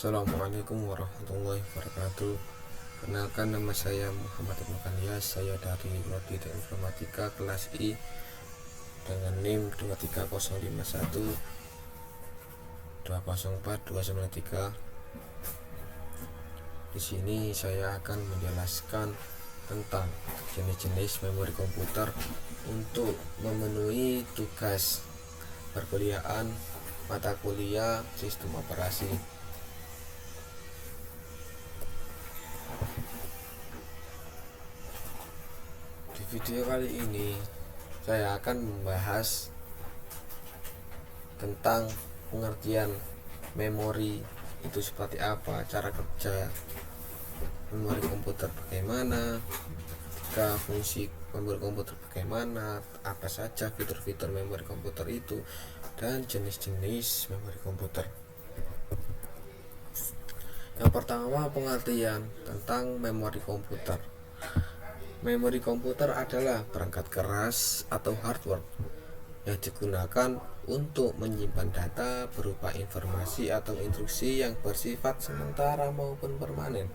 Assalamualaikum warahmatullahi wabarakatuh. Kenalkan, nama saya Muhammad Ibnu Kanias. Saya dari Prodi Teknik Informatika kelas I dengan NIM 23051 204 293. Di sini saya akan menjelaskan tentang jenis-jenis memori komputer untuk memenuhi tugas perkuliahan mata kuliah sistem operasi. Di video kali ini saya akan membahas tentang pengertian memori itu seperti apa, cara kerja memori komputer bagaimana, fungsi memori komputer bagaimana, apa saja fitur-fitur memori komputer itu, dan jenis-jenis memori komputer. Yang pertama, pengertian tentang memori komputer. Memori komputer adalah perangkat keras atau hardware yang digunakan untuk menyimpan data berupa informasi atau instruksi yang bersifat sementara maupun permanen.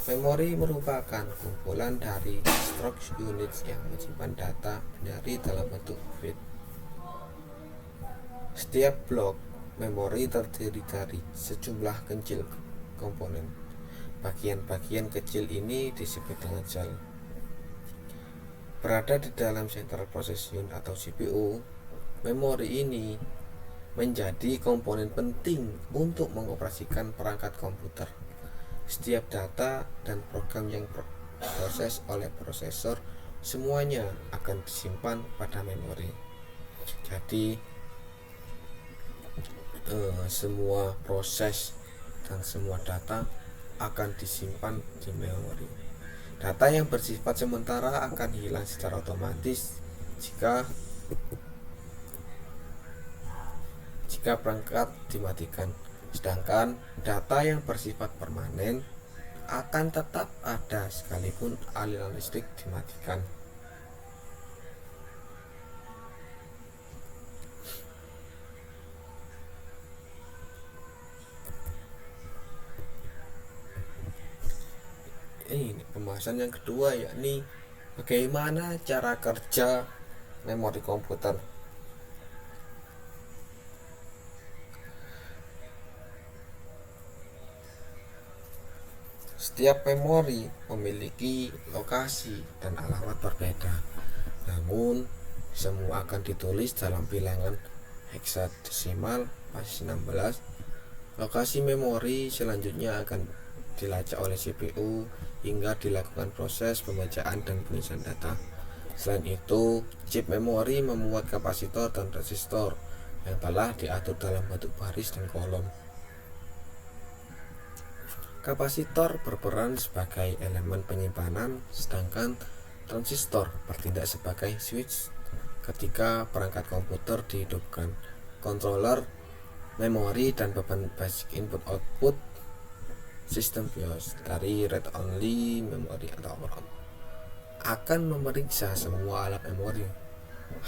Memori merupakan kumpulan dari storage units yang menyimpan data binary dalam bentuk bit. Setiap blok memori terdiri dari sejumlah kecil komponen. Bagian-bagian kecil ini disebut dengan sel. Berada di dalam Central Process Unit atau CPU, memori ini menjadi komponen penting untuk mengoperasikan perangkat komputer. Setiap data dan program yang diproses oleh prosesor semuanya akan disimpan pada memori. Jadi semua proses dan semua data akan disimpan di memori. Data yang bersifat sementara akan hilang secara otomatis jika perangkat dimatikan. Sedangkan data yang bersifat permanen akan tetap ada sekalipun aliran listrik dimatikan. Ini pembahasan yang kedua, yakni bagaimana cara kerja memori komputer. Setiap memori memiliki lokasi dan alamat berbeda, namun semua akan ditulis dalam bilangan heksadesimal basis 16. Lokasi memori selanjutnya akan dilacak oleh CPU hingga dilakukan proses pembacaan dan penulisan data. Selain itu, chip memori memuat kapasitor dan resistor yang telah diatur dalam bentuk baris dan kolom. Kapasitor berperan sebagai elemen penyimpanan, sedangkan transistor bertindak sebagai switch ketika perangkat komputer dihidupkan. Controller, memori, dan beban basic input output sistem BIOS dari read only memory atau RAM akan memeriksa semua alat memori.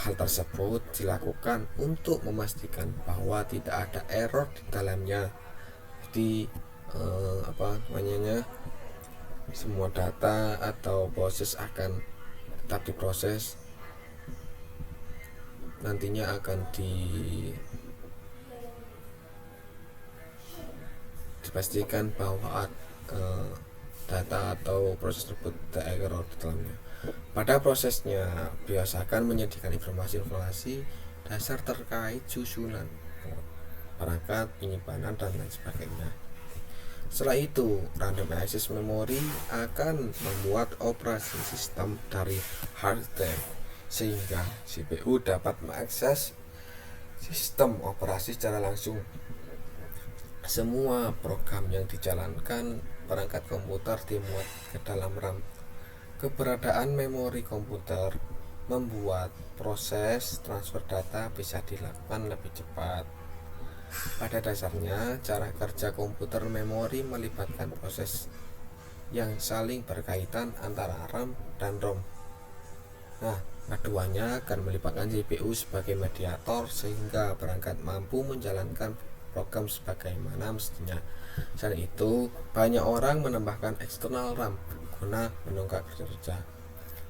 Hal tersebut dilakukan untuk memastikan bahwa tidak ada error di dalamnya. Jadi semua data atau proses akan tetap diproses, nantinya akan dipastikan bahwa data atau proses tersebut tidak error di dalamnya. Pada prosesnya, BIOS akan menyediakan informasi dasar terkait susunan perangkat, penyimpanan, dan lain sebagainya. Setelah itu, random access memory akan memuat operasi sistem dari hard disk sehingga CPU dapat mengakses sistem operasi secara langsung. Semua program yang dijalankan perangkat komputer dimuat ke dalam RAM. Keberadaan memori komputer membuat proses transfer data bisa dilakukan lebih cepat. Pada dasarnya, cara kerja komputer memori melibatkan proses yang saling berkaitan antara RAM dan ROM. Keduanya akan melibatkan CPU sebagai mediator sehingga perangkat mampu menjalankan program sebagaimana mestinya. Selain itu, banyak orang menambahkan eksternal RAM guna menunggak kerja.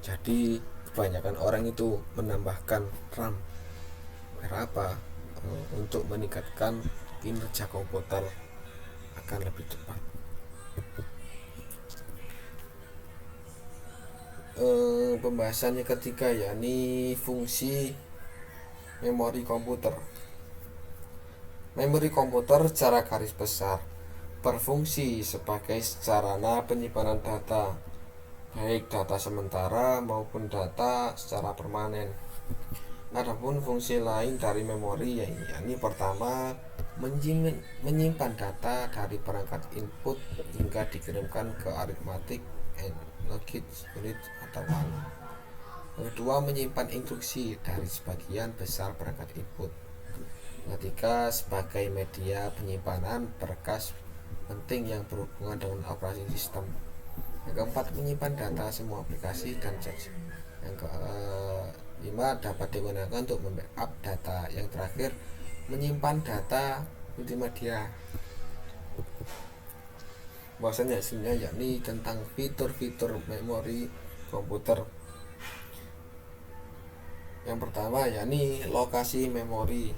Jadi kebanyakan orang itu menambahkan RAM. Kenapa? Untuk meningkatkan kinerja komputer akan lebih cepat. Pembahasan yang ketiga yakni fungsi memori komputer. Memori komputer secara garis besar berfungsi sebagai sarana penyimpanan data, baik data sementara maupun data secara permanen. Adapun fungsi lain dari memori yakni pertama, menyimpan data dari perangkat input hingga dikirimkan ke arithmetic and logic unit atau ALU. Kedua, menyimpan instruksi dari sebagian besar perangkat input. Ketiga, sebagai media penyimpanan berkas penting yang berhubungan dengan operasi sistem. Yang keempat, menyimpan data semua aplikasi dan chat. Yang kelima, dapat digunakan untuk membackup data. Yang terakhir, menyimpan data multimedia. Bahasanya yakni tentang fitur-fitur memori komputer. Yang pertama yakni lokasi memori.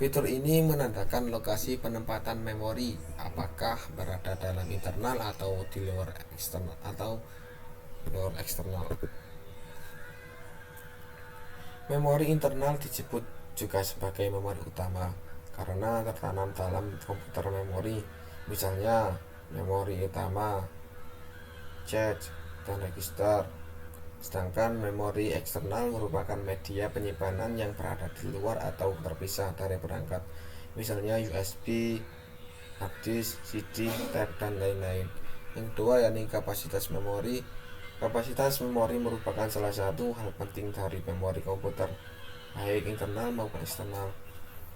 Fitur ini menandakan lokasi penempatan memori, apakah berada dalam internal atau di luar eksternal. Memori internal disebut juga sebagai memori utama karena tertanam dalam komputer memori, misalnya memori utama, cache, dan register. Sedangkan memori eksternal merupakan media penyimpanan yang berada di luar atau terpisah dari perangkat, misalnya USB, hard disk, CD, tape, dan lain-lain. Yang kedua yakni kapasitas memori. Kapasitas memori merupakan salah satu hal penting dari memori komputer, baik internal maupun eksternal.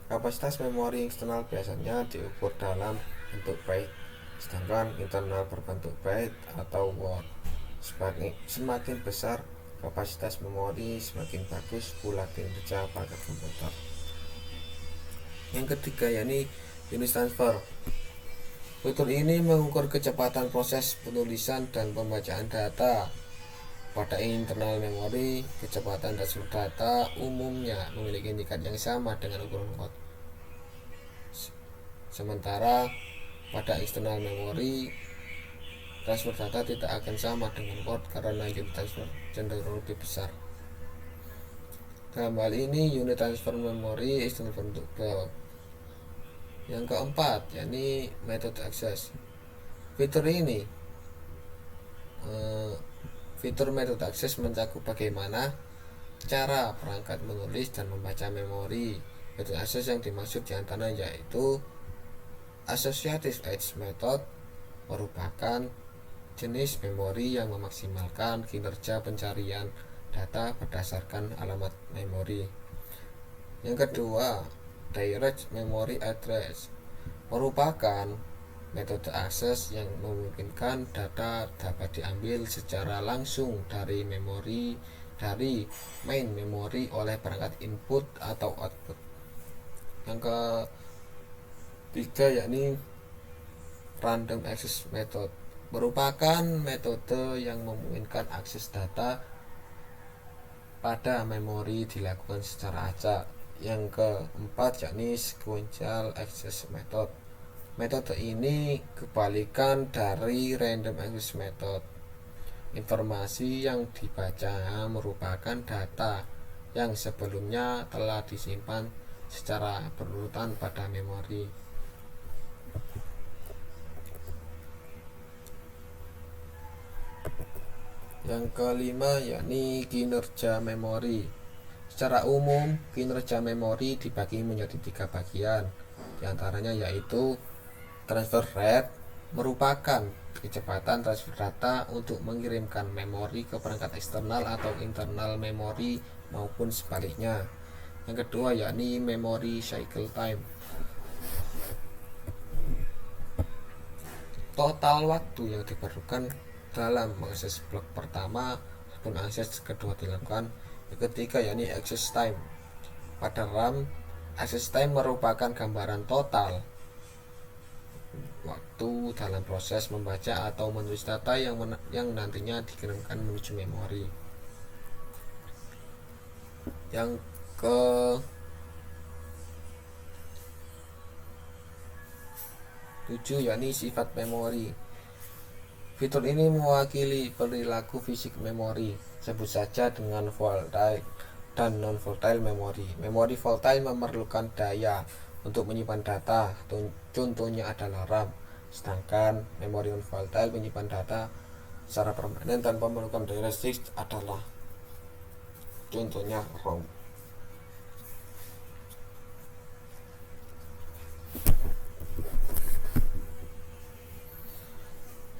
Kapasitas memori eksternal biasanya diukur dalam bentuk byte, sedangkan internal berbentuk byte atau word. Semakin besar kapasitas memori, semakin bagus pula kinerja perangkat komputer. Yang ketiga yakni unit transfer. Fitur ini mengukur kecepatan proses penulisan dan pembacaan data. Pada internal memori, kecepatan transfer data umumnya memiliki tingkat yang sama dengan ukuran word. Sementara pada eksternal memori, transfer data tidak akan sama dengan word karena unit transfer cenderung lebih besar. Dalam hal ini, unit transfer memori eksternal bentuk block. Yang keempat yakni metode akses. Fitur metode akses mencakup bagaimana cara perangkat menulis dan membaca memori. Metode akses yang dimaksud diantaranya yaitu associative edge method, merupakan jenis memori yang memaksimalkan kinerja pencarian data berdasarkan alamat memori. Yang kedua, direct memory address, merupakan metode akses yang memungkinkan data dapat diambil secara langsung dari main memori oleh perangkat input atau output. Yang ketiga yakni random access method, merupakan metode yang memungkinkan akses data pada memori dilakukan secara acak. Yang keempat yakni sequential access method. Metode ini kebalikan dari random access method. Informasi yang dibaca merupakan data yang sebelumnya telah disimpan secara berurutan pada memori. Yang kelima yakni kinerja memori. Secara umum, kinerja memori dibagi menjadi 3 bagian. Di antaranya yaitu transfer rate, merupakan kecepatan transfer data untuk mengirimkan memori ke perangkat eksternal atau internal memori maupun sebaliknya. Yang kedua yakni memory cycle time, total waktu yang diperlukan dalam mengakses blok pertama maupun akses kedua dilakukan. Yang ketiga yakni access time, pada RAM Access time merupakan gambaran total waktu dalam proses membaca atau menulis data yang nantinya dikirimkan menuju memori. Yang ke 7 yakni sifat memori. Fitur ini mewakili perilaku fisik memori, sebut saja dengan volatile dan non-volatile memori. Memori volatile memerlukan daya untuk menyimpan data, contohnya adalah RAM. Sedangkan memori non-volatile menyimpan data secara permanen tanpa memerlukan daya listrik adalah contohnya ROM.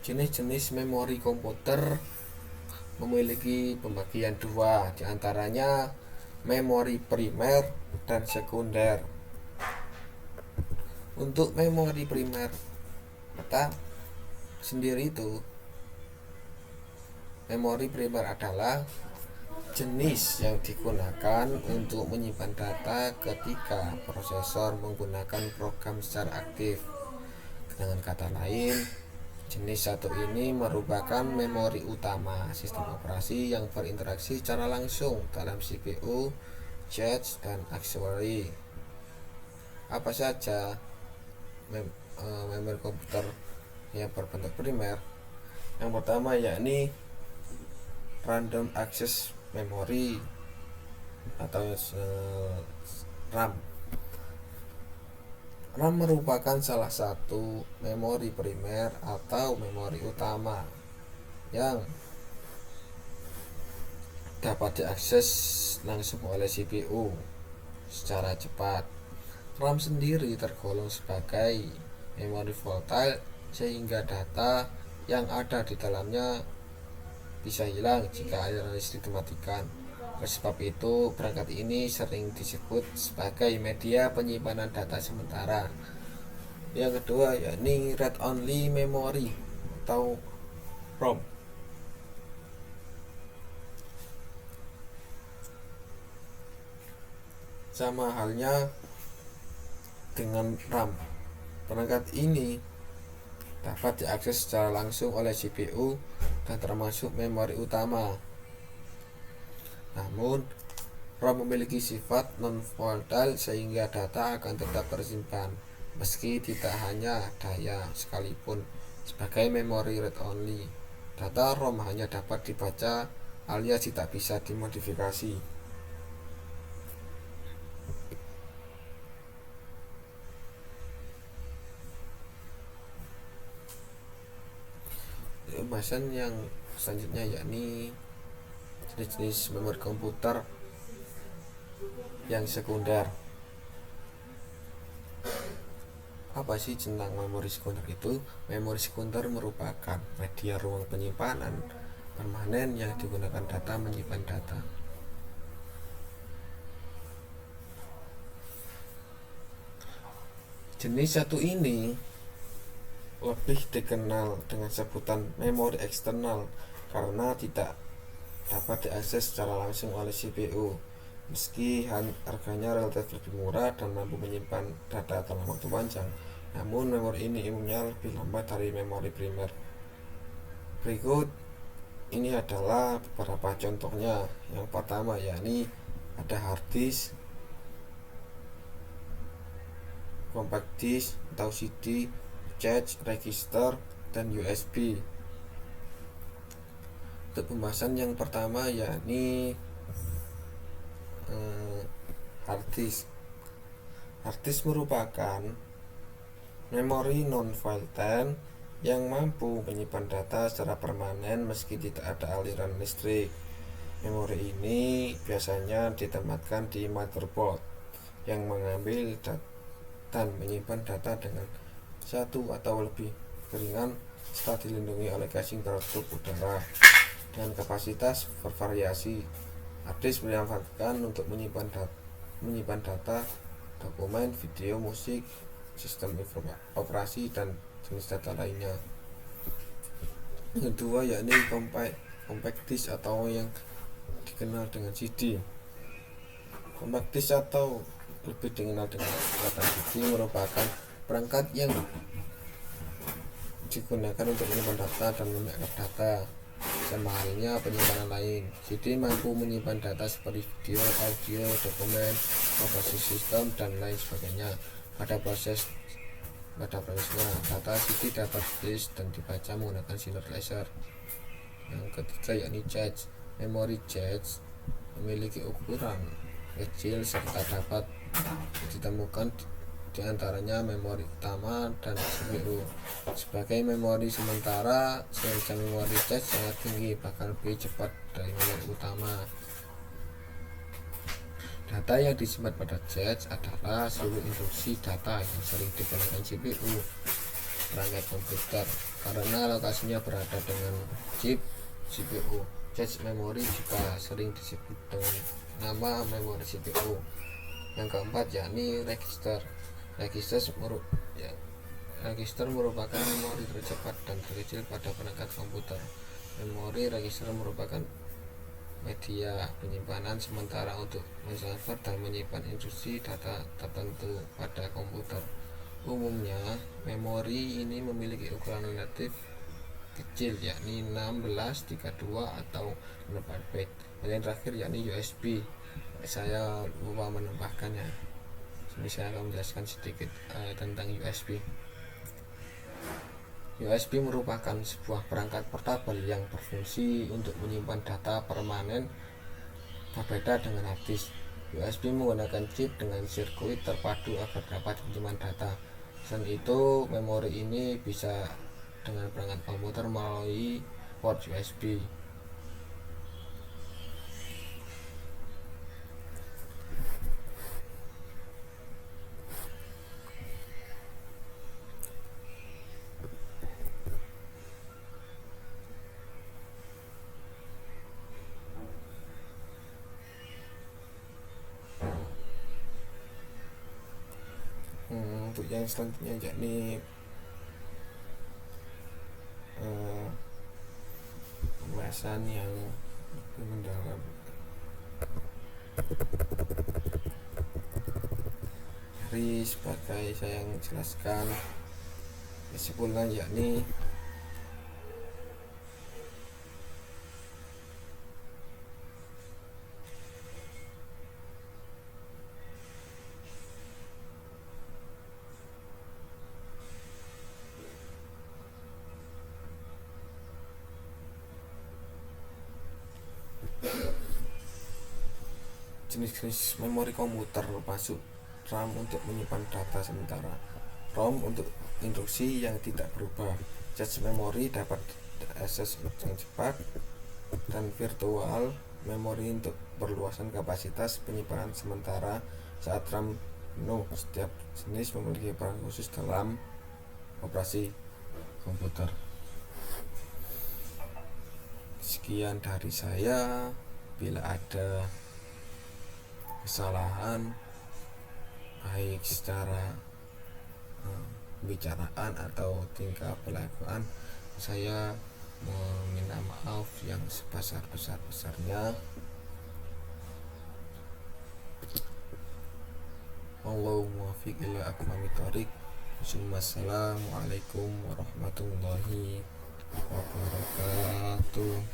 Jenis-jenis memori komputer memiliki pembagian dua, diantaranya memori primer dan sekunder. Untuk memori primer sendiri itu, memori primer adalah jenis yang digunakan untuk menyimpan data ketika prosesor menggunakan program secara aktif. Dengan kata lain, jenis satu ini merupakan memori utama sistem operasi yang berinteraksi secara langsung dalam CPU, cache, dan aksesori. Apa saja memori komputer yang berbentuk primer? Yang pertama yakni random access memory atau RAM. RAM merupakan salah satu memori primer atau memori utama yang dapat diakses langsung oleh CPU secara cepat. RAM sendiri tergolong sebagai memori volatile sehingga data yang ada di dalamnya bisa hilang jika aliran listrik dimatikan. Oleh sebab itu, perangkat ini sering disebut sebagai media penyimpanan data sementara. Yang kedua yakni read only memory atau ROM. Sama halnya dengan RAM, perangkat ini dapat diakses secara langsung oleh CPU dan termasuk memori utama. Namun, ROM memiliki sifat non-volatile sehingga data akan tetap tersimpan meski tidak hanya daya sekalipun. Sebagai memori read only, data ROM hanya dapat dibaca alias tidak bisa dimodifikasi. Pembahasan yang selanjutnya yakni jenis memori komputer yang sekunder. Apa sih tentang memori sekunder itu? Memori sekunder merupakan media ruang penyimpanan permanen yang digunakan data menyimpan data. Jenis satu ini lebih dikenal dengan sebutan memori eksternal karena tidak dapat diakses secara langsung oleh CPU. Meski harganya relatif lebih murah dan mampu menyimpan data dalam waktu panjang, namun memori ini umumnya lebih lambat dari memori primer. Berikut ini adalah beberapa contohnya. Yang pertama yakni ada hard disk, compact disk atau CD, cache, register, dan USB. Untuk pembahasan yang pertama yakni hard disk. Hard disk merupakan memori non-volatile yang mampu menyimpan data secara permanen meski tidak ada aliran listrik. Memori ini biasanya ditempatkan di motherboard yang mengambil dan menyimpan data dengan satu atau lebih jaringan serta dilindungi oleh casing tertutup udara dengan kapasitas bervariasi. Hard disk dimanfaatkan untuk menyimpan data, dokumen, video, musik, sistem operasi, dan jenis data lainnya. Yang kedua yakni compact disk atau yang dikenal dengan CD. Compact disk atau lebih dikenal dengan data CD, merupakan perangkat yang digunakan untuk menyimpan data dan membackup data. Sama halnya penyimpanan lain, CD mampu menyimpan data seperti video, audio, dokumen, operasi sistem, dan lain sebagainya. Pada prosesnya, data CD dapat ditulis dan dibaca menggunakan sinar laser. Yang ketiga yakni cache. Memori cache memiliki ukuran kecil serta dapat ditemukan di antaranya memori utama dan CPU. Sebagai memori sementara, kinerja memori cache sangat tinggi, bahkan lebih cepat dari memori utama. Data yang disimpan pada cache adalah seluruh instruksi data yang sering digunakan CPU perangkat komputer karena lokasinya berada dengan chip CPU. Cache memori juga sering disebut dengan nama memori CPU. Yang keempat yakni register. Register merupakan memori tercepat dan terkecil pada perangkat komputer. Memori register merupakan media penyimpanan sementara untuk mentransfer dan menyimpan instruksi data tertentu pada komputer. Umumnya, memori ini memiliki ukuran relatif kecil, yakni 16, 32, atau 64 byte. Dan yang terakhir yakni USB. Saya lupa menambahkannya. Ini saya akan menjelaskan sedikit tentang USB. USB merupakan sebuah perangkat portabel yang berfungsi untuk menyimpan data permanen berbeda dengan hard disk. USB menggunakan chip dengan sirkuit terpadu agar dapat menyimpan data. Selain itu, memori ini bisa dengan perangkat komputer melalui port USB. Untuk yang selanjutnya yakni pembahasan yang mendalam. Dari sebagai saya yang jelaskan kesimpulan yakni jenis-jenis memori komputer masuk RAM untuk menyimpan data sementara, ROM untuk instruksi yang tidak berubah, cache memori dapat diakses dengan cepat, dan virtual memori untuk perluasan kapasitas penyimpanan sementara saat RAM penuh. Setiap jenis memiliki peran khusus dalam operasi komputer. Sekian dari saya. Bila ada kesalahan baik secara pembicaraan atau tingkah pelakuan, saya meminta maaf yang sebesar-besarnya. Wallahu muwaffiq ila aqwamit thoriq. Wassalamualaikum warahmatullahi wabarakatuh.